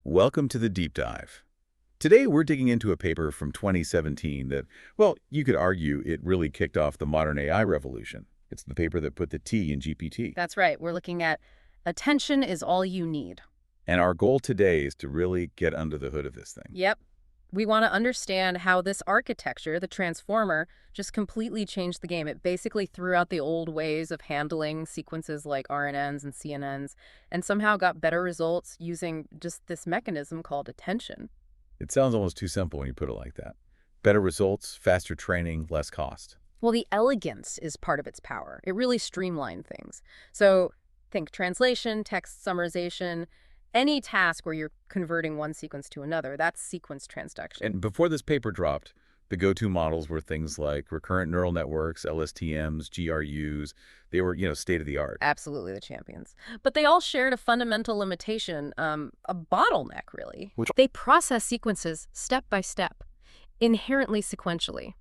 Welcome to the deep dive. Today we're digging into a paper from 2017 that, well, you could argue it really kicked off the modern AI revolution. It's the paper that put the T in GPT. That's right. We're looking at attention is all you need. And our goal today is to really get under the hood of this thing. Yep. We want to understand how this architecture, the transformer, just completely changed the game. It basically threw out the old ways of handling sequences like RNNs and CNNs and somehow got better results using just this mechanism called attention. It sounds almost too simple when you put it like that. Better results, faster training, less cost. Well, the elegance is part of its power. It really streamlined things. So think translation, text summarization, any task where you're converting one sequence to another, that's sequence transduction. And before this paper dropped, the go-to models were things like recurrent neural networks, LSTMs, GRUs. They were, state of the art. Absolutely the champions. But they all shared a fundamental limitation, a bottleneck, really. They process sequences step by step, inherently sequentially.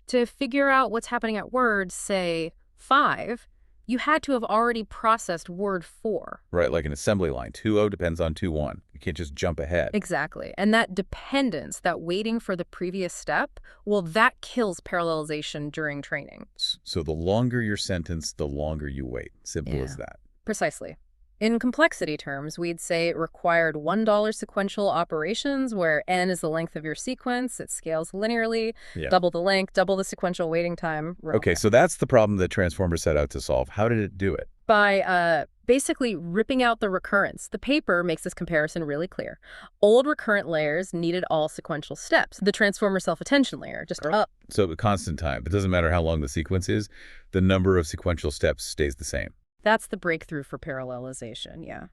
To figure out what's happening at word, say, 5, you had to have already processed word 4. Right, like an assembly line. 2.0 depends on 2.1. You can't just jump ahead. Exactly. And that dependence, that waiting for the previous step, well, that kills parallelization during training. So the longer your sentence, the longer you wait. Simple as that. Precisely. In complexity terms, we'd say it required $1 sequential operations where n is the length of your sequence. It scales linearly, double the length, double the sequential waiting time. Okay, so that's the problem that Transformer set out to solve. How did it do it? By basically ripping out the recurrence. The paper makes this comparison really clear. Old recurrent layers needed all sequential steps. The Transformer self-attention layer, just up. So constant time. It doesn't matter how long the sequence is. The number of sequential steps stays the same. That's the breakthrough for parallelization, yeah.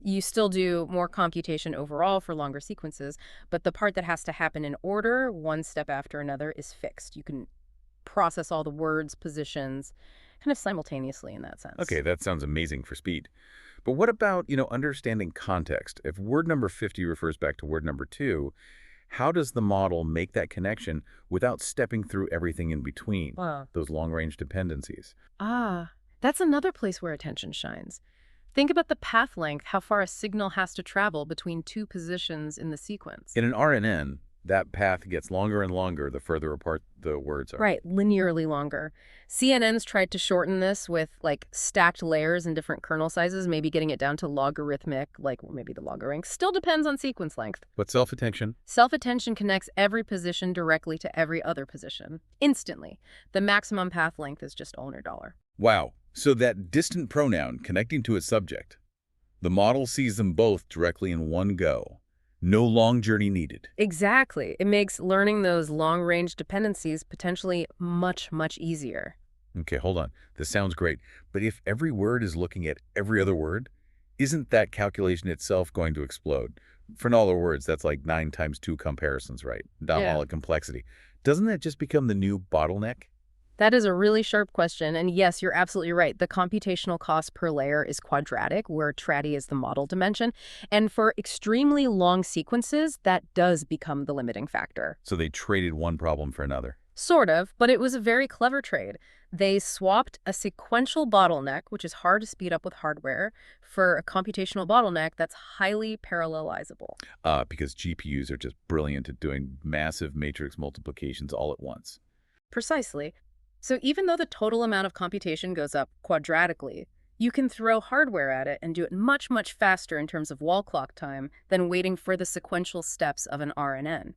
You still do more computation overall for longer sequences, but the part that has to happen in order, one step after another, is fixed. You can process all the words, positions, kind of simultaneously in that sense. Okay, that sounds amazing for speed. But what about, understanding context? If word number 50 refers back to word number 2, how does the model make that connection without stepping through everything in between, those long-range dependencies? That's another place where attention shines. Think about the path length, how far a signal has to travel between two positions in the sequence. In an RNN, that path gets longer and longer the further apart the words are. Right, linearly longer. CNNs tried to shorten this with, stacked layers in different kernel sizes, maybe getting it down to logarithmic, maybe the logarank. Still depends on sequence length. But self-attention? Self-attention connects every position directly to every other position, instantly. The maximum path length is just owner dollar. Wow. So that distant pronoun connecting to a subject, the model sees them both directly in one go. No long journey needed. Exactly. It makes learning those long-range dependencies potentially much, much easier. Okay, hold on. This sounds great. But if every word is looking at every other word, isn't that calculation itself going to explode? For all the words, that's like 9 times 2 comparisons, right? All complexity. Doesn't that just become the new bottleneck? That is a really sharp question, and yes, you're absolutely right. The computational cost per layer is quadratic, where traddy is the model dimension, and for extremely long sequences, that does become the limiting factor. So they traded one problem for another. Sort of, but it was a very clever trade. They swapped a sequential bottleneck, which is hard to speed up with hardware, for a computational bottleneck that's highly parallelizable. Because GPUs are just brilliant at doing massive matrix multiplications all at once. Precisely. So even though the total amount of computation goes up quadratically, you can throw hardware at it and do it much, much faster in terms of wall clock time than waiting for the sequential steps of an RNN.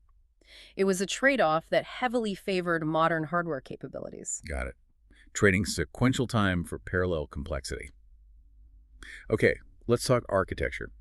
It was a trade-off that heavily favored modern hardware capabilities. Got it. Trading sequential time for parallel complexity. Okay, let's talk architecture.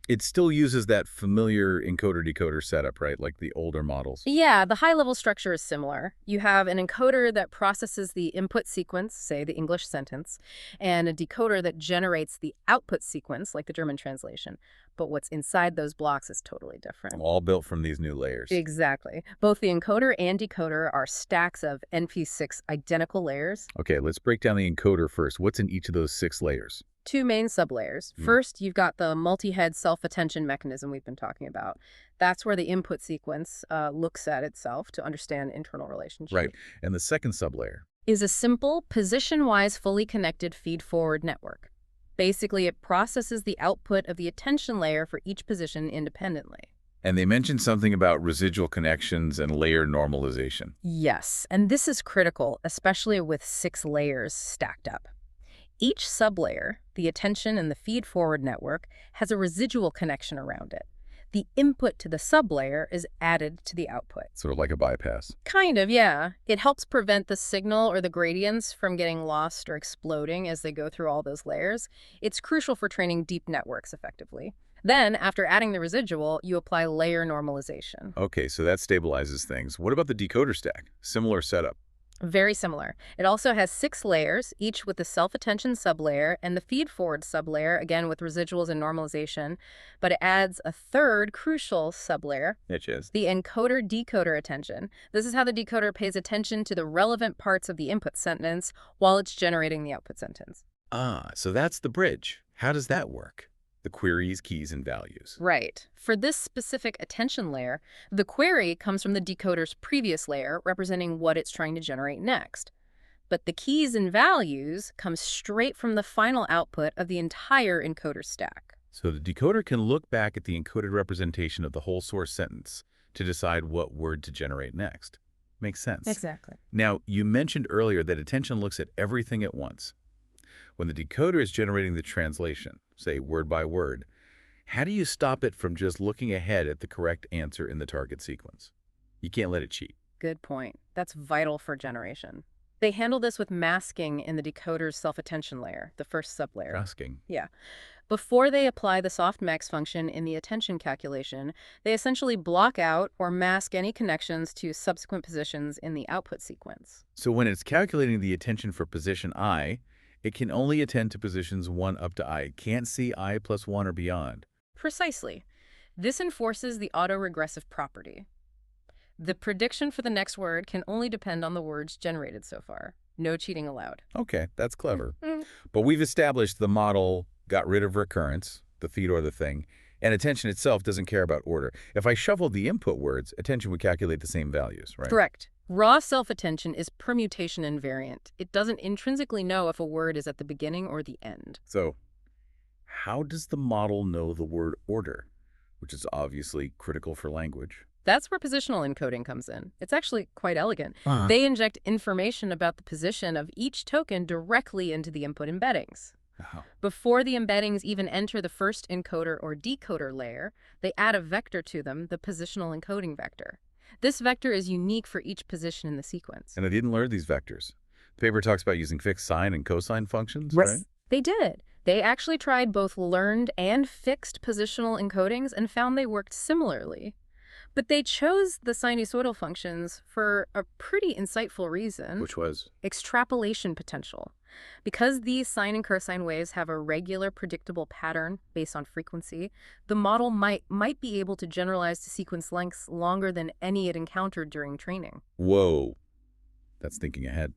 It still uses that familiar encoder-decoder setup, right? Like the older models. Yeah, the high-level structure is similar. You have an encoder that processes the input sequence, say the English sentence, and a decoder that generates the output sequence, like the German translation. But what's inside those blocks is totally different. All built from these new layers. Exactly. Both the encoder and decoder are stacks of NP6 identical layers. Okay, let's break down the encoder first. What's in each of those 6 layers? 2 main sublayers. First, you've got the multi-head self-attention mechanism we've been talking about. That's where the input sequence looks at itself to understand internal relationships. Right. And the second sublayer is a simple, position-wise, fully connected feed-forward network. Basically, it processes the output of the attention layer for each position independently. And they mentioned something about residual connections and layer normalization. Yes, and this is critical, especially with 6 layers stacked up. Each sublayer, the attention and the feed-forward network, has a residual connection around it. The input to the sublayer is added to the output. Sort of like a bypass. Kind of, yeah. It helps prevent the signal or the gradients from getting lost or exploding as they go through all those layers. It's crucial for training deep networks effectively. Then, after adding the residual, you apply layer normalization. Okay, so that stabilizes things. What about the decoder stack? Similar setup. Very similar. It also has 6 layers, each with the self-attention sublayer and the feed-forward sublayer, again with residuals and normalization, but it adds a third crucial sublayer, Which is? the encoder-decoder attention. This is how the decoder pays attention to the relevant parts of the input sentence while it's generating the output sentence. Ah, so that's the bridge. How does that work? The queries, keys, and values. Right. For this specific attention layer, the query comes from the decoder's previous layer, representing what it's trying to generate next. But the keys and values come straight from the final output of the entire encoder stack. So the decoder can look back at the encoded representation of the whole source sentence to decide what word to generate next. Makes sense. Exactly. Now, you mentioned earlier that attention looks at everything at once. When the decoder is generating the translation, say word by word, how do you stop it from just looking ahead at the correct answer in the target sequence? You can't let it cheat. Good point. That's vital for generation. They handle this with masking in the decoder's self-attention layer, the first sublayer. Asking. Yeah. Before they apply the softmax function in the attention calculation, they essentially block out or mask any connections to subsequent positions in the output sequence. So when it's calculating the attention for position I, it can only attend to positions 1 up to I. It can't see I plus 1 or beyond. Precisely. This enforces the autoregressive property. The prediction for the next word can only depend on the words generated so far. No cheating allowed. Okay, that's clever. But we've established the model got rid of recurrence, the feed or the thing, and attention itself doesn't care about order. If I shuffled the input words, attention would calculate the same values, right? Correct. Raw self-attention is permutation invariant. It doesn't intrinsically know if a word is at the beginning or the end. So how does the model know the word order, which is obviously critical for language? That's where positional encoding comes in. It's actually quite elegant. Uh-huh. They inject information about the position of each token directly into the input embeddings. Oh. Before the embeddings even enter the first encoder or decoder layer, they add a vector to them, the positional encoding vector. This vector is unique for each position in the sequence. And I didn't learn these vectors. The paper talks about using fixed sine and cosine functions, right? They did. They actually tried both learned and fixed positional encodings and found they worked similarly. But they chose the sinusoidal functions for a pretty insightful reason. Which was? Extrapolation potential. Because these sine and cosine waves have a regular predictable pattern based on frequency, the model might be able to generalize to sequence lengths longer than any it encountered during training. Whoa. That's thinking ahead.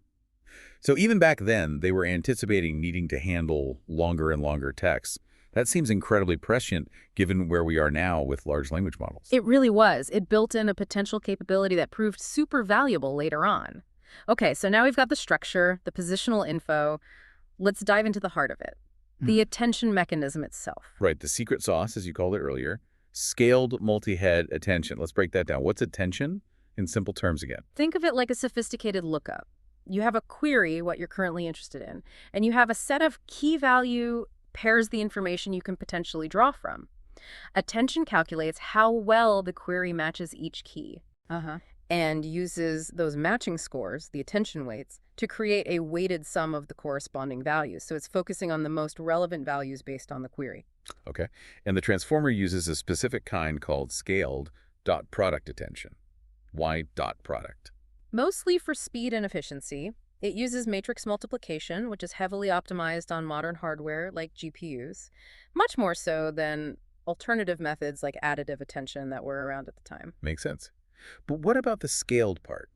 So even back then, they were anticipating needing to handle longer and longer texts. That seems incredibly prescient given where we are now with large language models. It really was. It built in a potential capability that proved super valuable later on. Okay, so now we've got the structure, the positional info. Let's dive into the heart of it. The attention mechanism itself. Right, the secret sauce, as you called it earlier. Scaled multi-head attention. Let's break that down. What's attention in simple terms again? Think of it like a sophisticated lookup. You have a query, what you're currently interested in, and you have a set of key value pairs the information you can potentially draw from. Attention calculates how well the query matches each key. And uses those matching scores, the attention weights, to create a weighted sum of the corresponding values. So it's focusing on the most relevant values based on the query. Okay. And the transformer uses a specific kind called scaled dot product attention. Why dot product? Mostly for speed and efficiency. It uses matrix multiplication, which is heavily optimized on modern hardware like GPUs, much more so than alternative methods like additive attention that were around at the time. Makes sense. But what about the scaled part?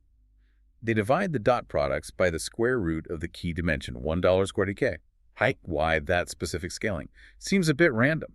They divide the dot products by the square root of the key dimension, $1 squared k. Height, why that specific scaling? Seems a bit random.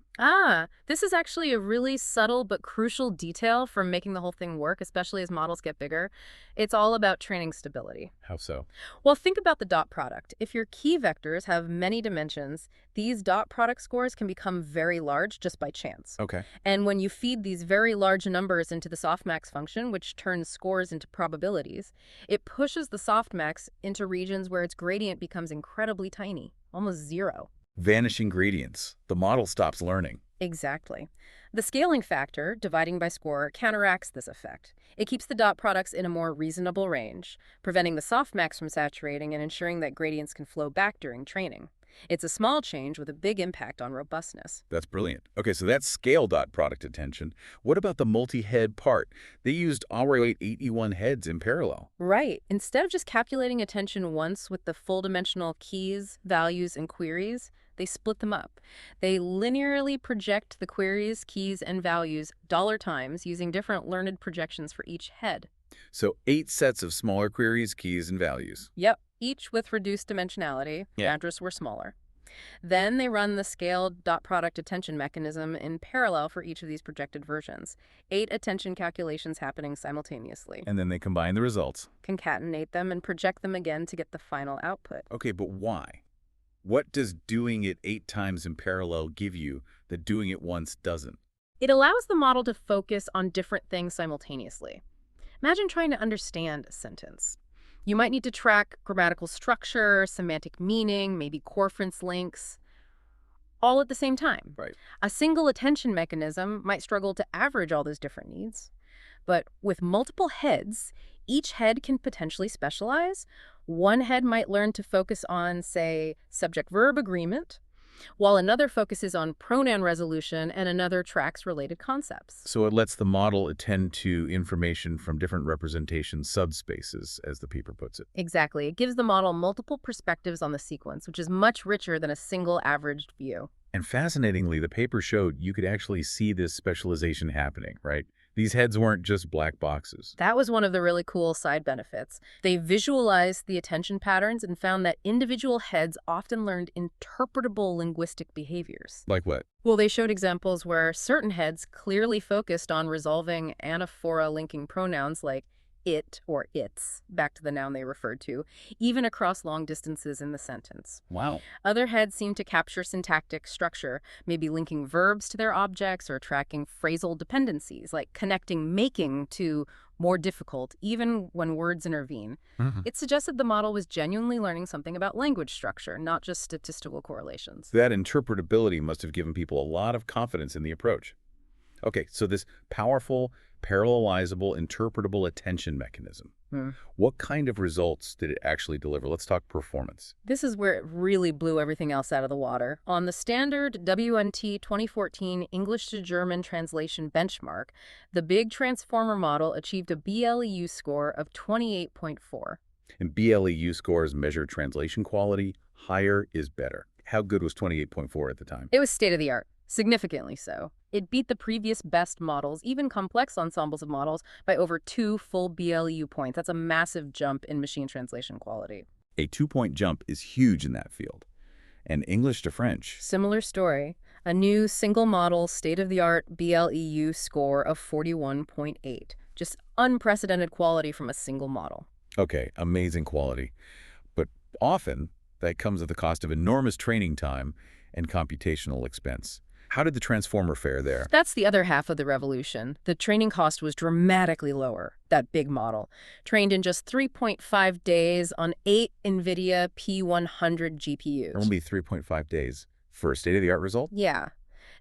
This is actually a really subtle but crucial detail for making the whole thing work, especially as models get bigger. It's all about training stability. How so? Well, think about the dot product. If your key vectors have many dimensions, these dot product scores can become very large just by chance. Okay. And when you feed these very large numbers into the softmax function, which turns scores into probabilities, it pushes the softmax into regions where its gradient becomes incredibly tiny, almost zero. Vanishing gradients. The model stops learning. Exactly. The scaling factor, dividing by score, counteracts this effect. It keeps the dot products in a more reasonable range, preventing the softmax from saturating and ensuring that gradients can flow back during training. It's a small change with a big impact on robustness. That's brilliant. Okay, so that's scale dot product attention. What about the multi-head part? They used already 81 heads in parallel. Right. Instead of just calculating attention once with the full dimensional keys, values, and queries, they split them up. They linearly project the queries, keys, and values dollar times using different learned projections for each head. So 8 sets of smaller queries, keys, and values. Yep, each with reduced dimensionality. Yeah. Address were smaller. Then they run the scaled dot product attention mechanism in parallel for each of these projected versions. 8 attention calculations happening simultaneously. And then they combine the results. Concatenate them and project them again to get the final output. Okay, but why? What does doing it 8 times in parallel give you that doing it once doesn't? It allows the model to focus on different things simultaneously. Imagine trying to understand a sentence. You might need to track grammatical structure, semantic meaning, maybe coreference links, all at the same time. Right. A single attention mechanism might struggle to average all those different needs. But with multiple heads, each head can potentially specialize. One head might learn to focus on, say, subject-verb agreement, while another focuses on pronoun resolution and another tracks related concepts. So it lets the model attend to information from different representation subspaces, as the paper puts it. Exactly. It gives the model multiple perspectives on the sequence, which is much richer than a single averaged view. And fascinatingly, the paper showed you could actually see this specialization happening, right? These heads weren't just black boxes. That was one of the really cool side benefits. They visualized the attention patterns and found that individual heads often learned interpretable linguistic behaviors. Like what? Well, they showed examples where certain heads clearly focused on resolving anaphora-linking pronouns like it or its, back to the noun they referred to, even across long distances in the sentence. Wow. Other heads seem to capture syntactic structure, maybe linking verbs to their objects or tracking phrasal dependencies, like connecting making to more difficult, even when words intervene. It suggested the model was genuinely learning something about language structure, not just statistical correlations. That interpretability must have given people a lot of confidence in the approach. Okay, so this powerful, parallelizable, interpretable attention mechanism. What kind of results did it actually deliver? Let's talk performance. This is where it really blew everything else out of the water. On the standard WNT 2014 English to German translation benchmark, the big transformer model achieved a BLEU score of 28.4. And BLEU scores measure translation quality. Higher is better. How good was 28.4 at the time? It was state-of-the-art. Significantly so. It beat the previous best models, even complex ensembles of models, by over 2 full BLEU points. That's a massive jump in machine translation quality. A 2-point jump is huge in that field. And English to French. Similar story. A new single-model, state-of-the-art BLEU score of 41.8. Just unprecedented quality from a single model. Okay, amazing quality. But often, that comes at the cost of enormous training time and computational expense. How did the transformer fare there? That's the other half of the revolution. The training cost was dramatically lower, that big model. Trained in just 3.5 days on 8 NVIDIA P100 GPUs. Only 3.5 days for a state-of-the-art result? Yeah.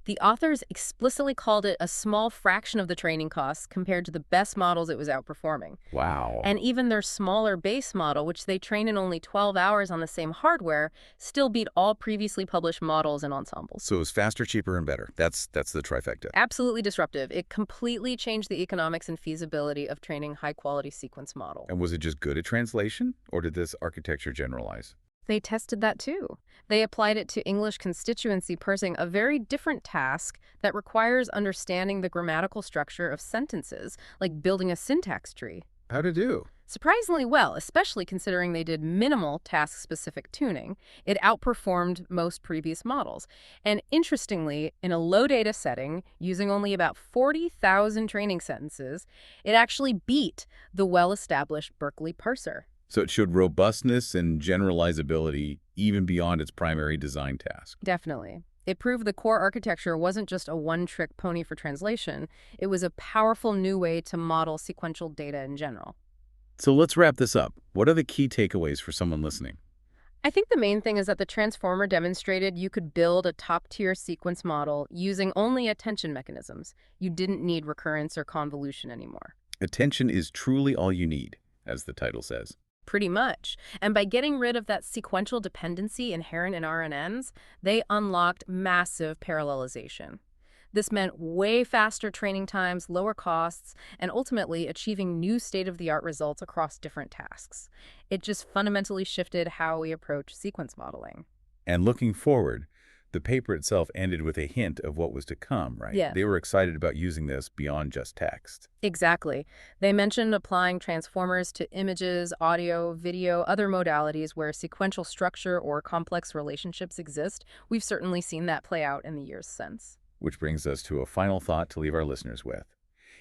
The authors explicitly called it a small fraction of the training costs compared to the best models it was outperforming. Wow. And even their smaller base model, which they train in only 12 hours on the same hardware, still beat all previously published models and ensembles. So it was faster, cheaper, and better. That's the trifecta. Absolutely disruptive. It completely changed the economics and feasibility of training high-quality sequence model. And was it just good at translation, or did this architecture generalize? They tested that too. They applied it to English constituency parsing, a very different task that requires understanding the grammatical structure of sentences, like building a syntax tree. How to do? Surprisingly well, especially considering they did minimal task-specific tuning. It outperformed most previous models. And interestingly, in a low data setting, using only about 40,000 training sentences, it actually beat the well-established Berkeley parser. So it showed robustness and generalizability even beyond its primary design task. Definitely. It proved the core architecture wasn't just a one-trick pony for translation. It was a powerful new way to model sequential data in general. So let's wrap this up. What are the key takeaways for someone listening? I think the main thing is that the transformer demonstrated you could build a top-tier sequence model using only attention mechanisms. You didn't need recurrence or convolution anymore. Attention is truly all you need, as the title says. Pretty much. And by getting rid of that sequential dependency inherent in RNNs, they unlocked massive parallelization. This meant way faster training times, lower costs, and ultimately achieving new state-of-the-art results across different tasks. It just fundamentally shifted how we approach sequence modeling. And looking forward, the paper itself ended with a hint of what was to come, right? Yeah. They were excited about using this beyond just text. Exactly. They mentioned applying transformers to images, audio, video, other modalities where sequential structure or complex relationships exist. We've certainly seen that play out in the years since. Which brings us to a final thought to leave our listeners with.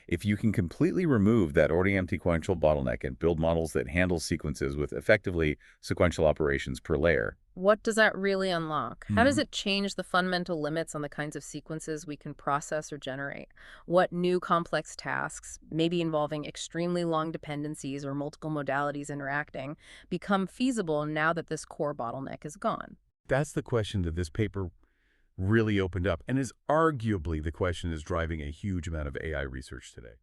If you can completely remove that ordinary sequential bottleneck and build models that handle sequences with effectively sequential operations per layer. What does that really unlock? How does it change the fundamental limits on the kinds of sequences we can process or generate? What new complex tasks, maybe involving extremely long dependencies or multiple modalities interacting, become feasible now that this core bottleneck is gone? That's the question that this paper really opened up, and is arguably the question is driving a huge amount of AI research today.